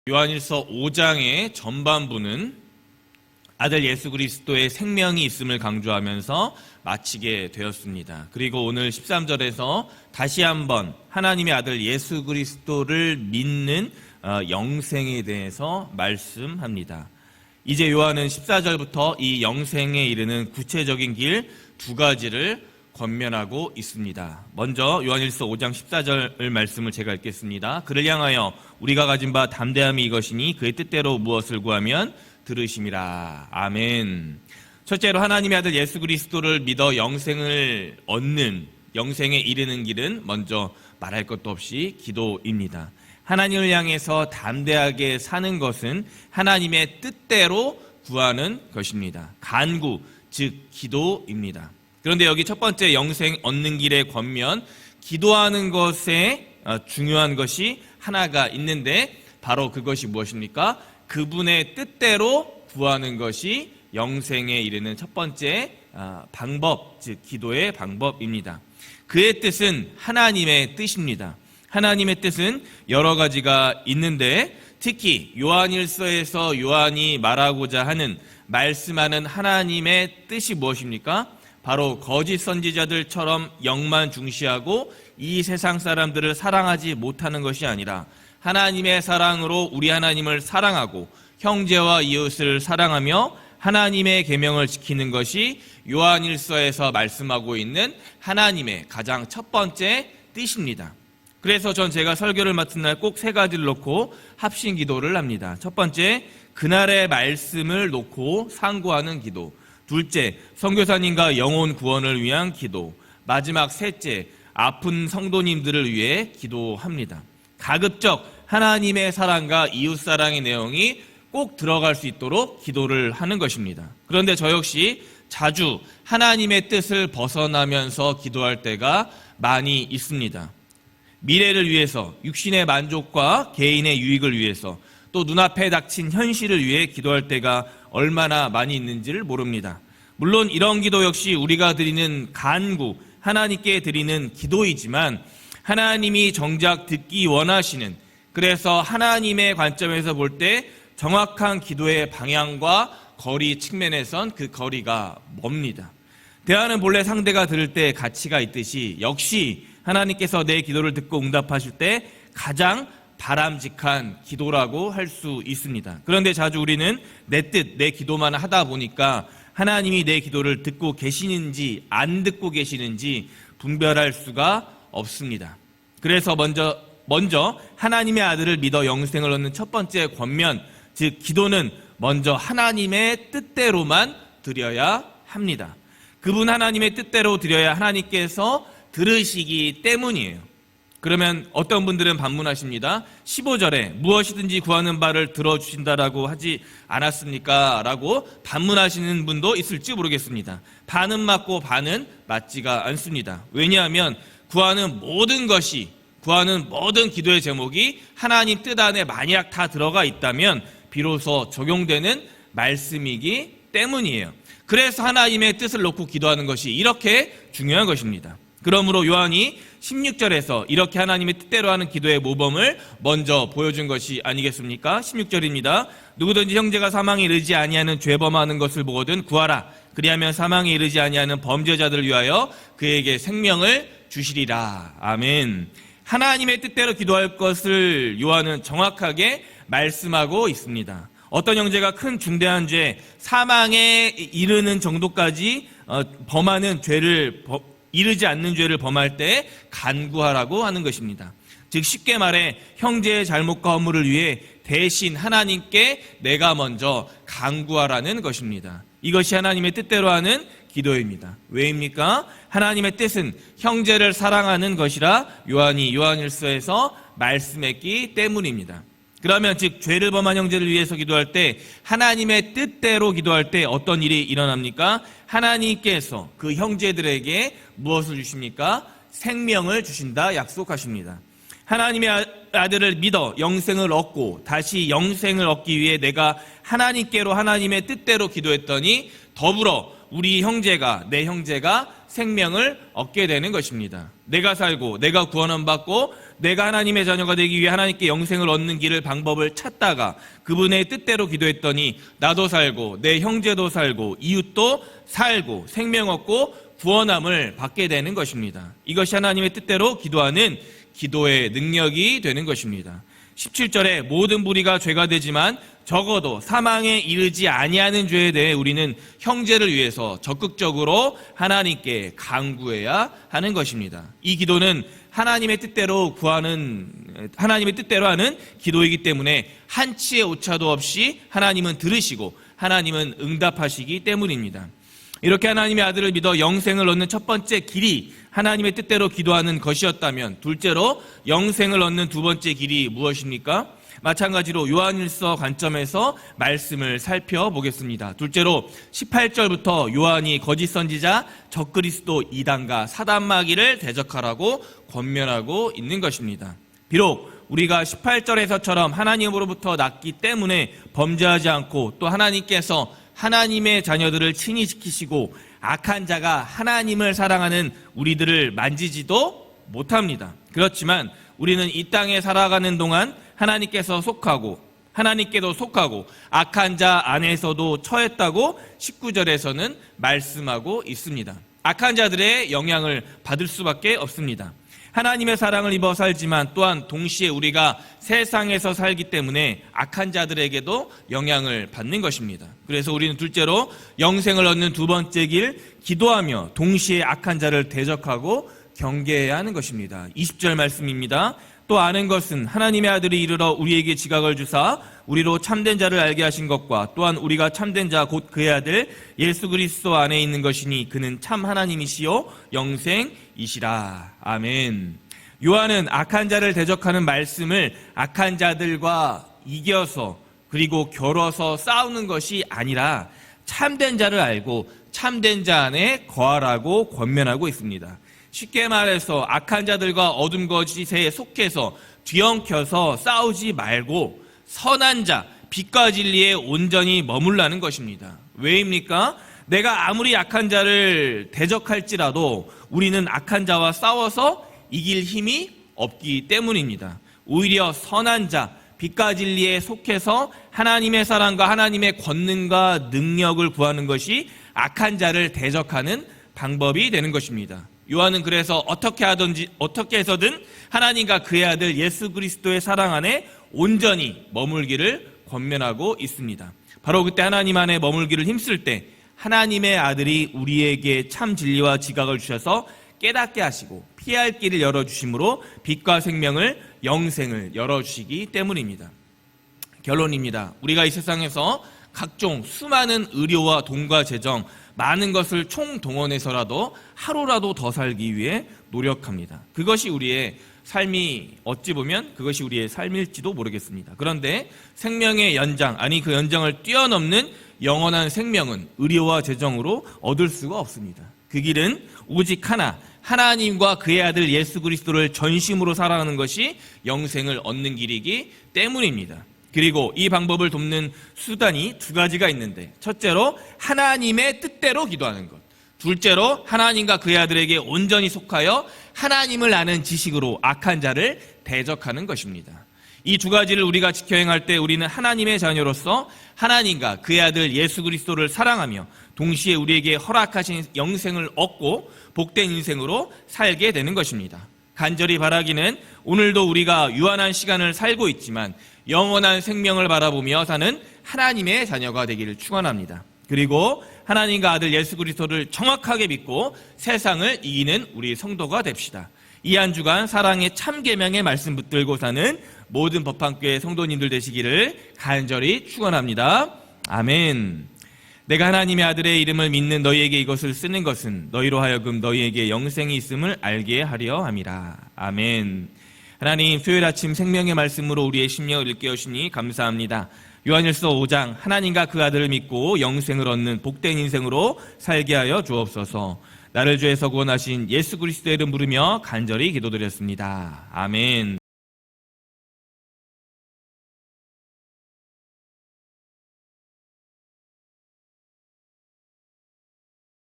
요한일서 5장의 전반부는 아들 예수 그리스도의 생명이 있음을 강조하면서 마치게 되었습니다. 그리고 오늘 13절에서 다시 한번 하나님의 아들 예수 그리스도를 믿는 영생에 대해서 말씀합니다. 이제 요한은 14절부터 이 영생에 이르는 구체적인 길 두 가지를 권면하고 있습니다. 먼저 요한일서 5장 14절 말씀을 제가 읽겠습니다. 그를 향하여 우리가 가진 바 담대함이 이것이니 그의 뜻대로 무엇을 구하면 들으심이라. 아멘. 첫째로 하나님의 아들 예수 그리스도를 믿어 영생을 얻는, 영생에 이르는 길은 먼저 말할 것도 없이 기도입니다. 하나님을 향해서 담대하게 사는 것은 하나님의 뜻대로 구하는 것입니다. 간구, 즉 기도입니다. 그런데 여기 첫 번째 영생 얻는 길의 권면, 기도하는 것에 중요한 것이 하나가 있는데 바로 그것이 무엇입니까? 그분의 뜻대로 구하는 것이 영생에 이르는 첫 번째 방법, 즉 기도의 방법입니다. 그의 뜻은 하나님의 뜻입니다. 하나님의 뜻은 여러 가지가 있는데 특히 요한일서에서 요한이 말하고자 하는, 말씀하는 하나님의 뜻이 무엇입니까? 바로 거짓 선지자들처럼 영만 중시하고 이 세상 사람들을 사랑하지 못하는 것이 아니라 하나님의 사랑으로 우리 하나님을 사랑하고 형제와 이웃을 사랑하며 하나님의 계명을 지키는 것이 요한일서에서 말씀하고 있는 하나님의 가장 첫 번째 뜻입니다. 그래서 제가 설교를 맡은 날 꼭 세 가지를 놓고 합심 기도를 합니다. 첫 번째, 그날의 말씀을 놓고 상고하는 기도. 둘째, 선교사님과 영혼 구원을 위한 기도. 마지막 셋째, 아픈 성도님들을 위해 기도합니다. 가급적 하나님의 사랑과 이웃 사랑의 내용이 꼭 들어갈 수 있도록 기도를 하는 것입니다. 그런데 저 역시 자주 하나님의 뜻을 벗어나면서 기도할 때가 많이 있습니다. 미래를 위해서, 육신의 만족과 개인의 유익을 위해서, 또 눈앞에 닥친 현실을 위해 기도할 때가 얼마나 많이 있는지를 모릅니다. 물론 이런 기도 역시 우리가 드리는 간구, 하나님께 드리는 기도이지만 하나님이 정작 듣기 원하시는, 그래서 하나님의 관점에서 볼 때 정확한 기도의 방향과 거리 측면에선 그 거리가 멉니다. 대화는 본래 상대가 들을 때 가치가 있듯이 역시 하나님께서 내 기도를 듣고 응답하실 때 가장 바람직한 기도라고 할 수 있습니다. 그런데 자주 우리는 내 뜻, 내 기도만 하다 보니까 하나님이 내 기도를 듣고 계시는지 안 듣고 계시는지 분별할 수가 없습니다. 그래서 먼저 하나님의 아들을 믿어 영생을 얻는 첫 번째 권면, 즉 기도는 먼저 하나님의 뜻대로만 드려야 합니다. 그분 하나님의 뜻대로 드려야 하나님께서 들으시기 때문이에요. 그러면 어떤 분들은 반문하십니다. 15절에 무엇이든지 구하는 바를 들어주신다라고 하지 않았습니까? 라고 반문하시는 분도 있을지 모르겠습니다. 반은 맞고 반은 맞지가 않습니다. 왜냐하면 구하는 모든 기도의 제목이 하나님 뜻 안에 만약 다 들어가 있다면 비로소 적용되는 말씀이기 때문이에요. 그래서 하나님의 뜻을 놓고 기도하는 것이 이렇게 중요한 것입니다. 그러므로 요한이 16절에서 이렇게 하나님의 뜻대로 하는 기도의 모범을 먼저 보여준 것이 아니겠습니까? 16절입니다. 누구든지 형제가 사망에 이르지 아니하는 죄 범하는 것을 보거든 구하라. 그리하면 사망에 이르지 아니하는 범죄자들을 위하여 그에게 생명을 주시리라. 아멘. 하나님의 뜻대로 기도할 것을 요한은 정확하게 말씀하고 있습니다. 어떤 형제가 큰 중대한 죄, 사망에 이르는 정도까지 범하는 죄를 이르지 않는 죄를 범할 때 간구하라고 하는 것입니다. 즉 쉽게 말해 형제의 잘못과 허물을 위해 대신 하나님께 내가 먼저 간구하라는 것입니다. 이것이 하나님의 뜻대로 하는 기도입니다. 왜입니까? 하나님의 뜻은 형제를 사랑하는 것이라 요한이 요한일서에서 말씀했기 때문입니다. 그러면 즉 죄를 범한 형제를 위해서 기도할 때, 하나님의 뜻대로 기도할 때 어떤 일이 일어납니까? 하나님께서 그 형제들에게 무엇을 주십니까? 생명을 주신다 약속하십니다. 하나님의 아들을 믿어 영생을 얻고 다시 영생을 얻기 위해 내가 하나님께로 하나님의 뜻대로 기도했더니 더불어 우리 형제가, 내 형제가 생명을 얻게 되는 것입니다. 내가 살고 내가 구원을 받고 내가 하나님의 자녀가 되기 위해 하나님께 영생을 얻는 길을 방법을 찾다가 그분의 뜻대로 기도했더니 나도 살고 내 형제도 살고 이웃도 살고 생명 얻고 구원함을 받게 되는 것입니다. 이것이 하나님의 뜻대로 기도하는 기도의 능력이 되는 것입니다. 17절에 모든 무리가 죄가 되지만 적어도 사망에 이르지 아니하는 죄에 대해 우리는 형제를 위해서 적극적으로 하나님께 간구해야 하는 것입니다. 이 기도는 하나님의 뜻대로 하는 기도이기 때문에 한치의 오차도 없이 하나님은 들으시고 하나님은 응답하시기 때문입니다. 이렇게 하나님의 아들을 믿어 영생을 얻는 첫 번째 길이 하나님의 뜻대로 기도하는 것이었다면, 둘째로 영생을 얻는 두 번째 길이 무엇입니까? 마찬가지로 요한일서 관점에서 말씀을 살펴보겠습니다. 둘째로 18절부터 요한이 거짓 선지자, 적그리스도 이단과 사단마귀를 대적하라고 권면하고 있는 것입니다. 비록 우리가 18절에서처럼 하나님으로부터 났기 때문에 범죄하지 않고 또 하나님께서 하나님의 자녀들을 친히 지키시고 악한 자가 하나님을 사랑하는 우리들을 만지지도 못합니다. 그렇지만 우리는 이 땅에 살아가는 동안 하나님께도 속하고 악한 자 안에서도 처했다고 19절에서는 말씀하고 있습니다. 악한 자들의 영향을 받을 수밖에 없습니다. 하나님의 사랑을 입어 살지만 또한 동시에 우리가 세상에서 살기 때문에 악한 자들에게도 영향을 받는 것입니다. 그래서 우리는 둘째로 영생을 얻는 두 번째 길, 기도하며 동시에 악한 자를 대적하고 경계해야 하는 것입니다. 20절 말씀입니다. 또 아는 것은 하나님의 아들이 이르러 우리에게 지각을 주사 우리로 참된 자를 알게 하신 것과 또한 우리가 참된 자 곧 그의 아들 예수 그리스도 안에 있는 것이니 그는 참 하나님이시요 영생이시라. 아멘. 요한은 악한 자를 대적하는 말씀을 악한 자들과 이겨서 그리고 겨뤄서 싸우는 것이 아니라 참된 자를 알고 참된 자 안에 거하라고 권면하고 있습니다. 쉽게 말해서 악한 자들과 어둠 거짓에 속해서 뒤엉켜서 싸우지 말고 선한 자, 빛과 진리에 온전히 머물라는 것입니다. 왜입니까? 내가 아무리 악한 자를 대적할지라도 우리는 악한 자와 싸워서 이길 힘이 없기 때문입니다. 오히려 선한 자, 빛과 진리에 속해서 하나님의 사랑과 하나님의 권능과 능력을 구하는 것이 악한 자를 대적하는 방법이 되는 것입니다. 요한은 그래서 어떻게 해서든 하나님과 그의 아들 예수 그리스도의 사랑 안에 온전히 머물기를 권면하고 있습니다. 바로 그때 하나님 안에 머물기를 힘쓸 때 하나님의 아들이 우리에게 참 진리와 지각을 주셔서 깨닫게 하시고 피할 길을 열어주심으로 빛과 생명을, 영생을 열어주시기 때문입니다. 결론입니다. 우리가 이 세상에서 각종 수많은 의료와 돈과 재정, 많은 것을 총동원해서라도 하루라도 더 살기 위해 노력합니다. 그것이 우리의 삶이 어찌 보면 그것이 우리의 삶일지도 모르겠습니다. 그런데 생명의 연장, 아니 그 연장을 뛰어넘는 영원한 생명은 의료와 재정으로 얻을 수가 없습니다. 그 길은 오직 하나, 하나님과 그의 아들 예수 그리스도를 전심으로 사랑하는 것이 영생을 얻는 길이기 때문입니다. 그리고 이 방법을 돕는 수단이 두 가지가 있는데, 첫째로 하나님의 뜻대로 기도하는 것, 둘째로 하나님과 그의 아들에게 온전히 속하여 하나님을 아는 지식으로 악한 자를 대적하는 것입니다. 이 두 가지를 우리가 지켜 행할 때 우리는 하나님의 자녀로서 하나님과 그의 아들 예수 그리스도를 사랑하며 동시에 우리에게 허락하신 영생을 얻고 복된 인생으로 살게 되는 것입니다. 간절히 바라기는 오늘도 우리가 유한한 시간을 살고 있지만 영원한 생명을 바라보며 사는 하나님의 자녀가 되기를 축원합니다. 그리고 하나님과 아들 예수 그리스도를 정확하게 믿고 세상을 이기는 우리 성도가 됩시다. 이 한 주간 사랑의 참 계명의 말씀 붙들고 사는 모든 법한교회 성도님들 되시기를 간절히 축원합니다. 아멘. 내가 하나님의 아들의 이름을 믿는 너희에게 이것을 쓰는 것은 너희로 하여금 너희에게 영생이 있음을 알게 하려 함이라. 아멘. 하나님, 수요일 아침 생명의 말씀으로 우리의 심령을 일깨우시니 감사합니다. 요한일서 5장, 하나님과 그 아들을 믿고 영생을 얻는 복된 인생으로 살게 하여 주옵소서. 나를 죄에서 구원하신 예수 그리스도의 이름 부르며 간절히 기도드렸습니다. 아멘.